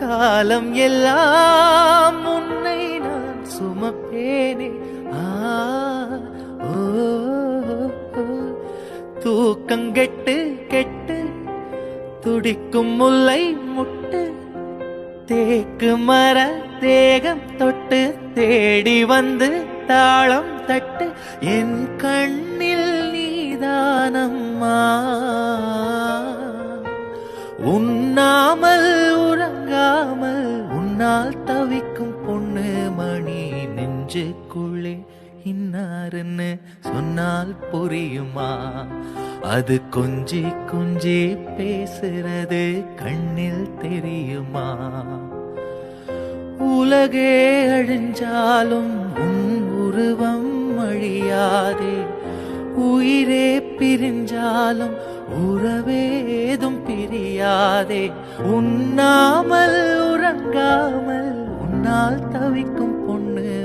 காலம் எல்லாம் உன்னை நான் சுமப்பேனே. ஓ தூக்கங்கெட்டு கெட்டு துடிக்கும் முல்லை முட்டு தேக்கு மர தேகம் தொட்டு தேடி வந்து தாளம் தட்டு என் கண்ணில் நீதானம்மா. உண்ணாமல் உறங்காமல் உன்னால் தவிக்கும் பொண்ணு மணி நெஞ்சுக்குள்ளே இன்னாருன்னு சொன்னால் புரியுமா? அது கொஞ்சி கொஞ்சி பேசுறது கண்ணில் தெரியுமா? உலகே அழிஞ்சாலும் உன் உருவம் அழியாதே. உயிரே பிரிஞ்சாலும் உறவேதும் பிரியாதே. உண்ணாமல் உறங்காமல் உன்னால் தவிக்கும் பொண்ணு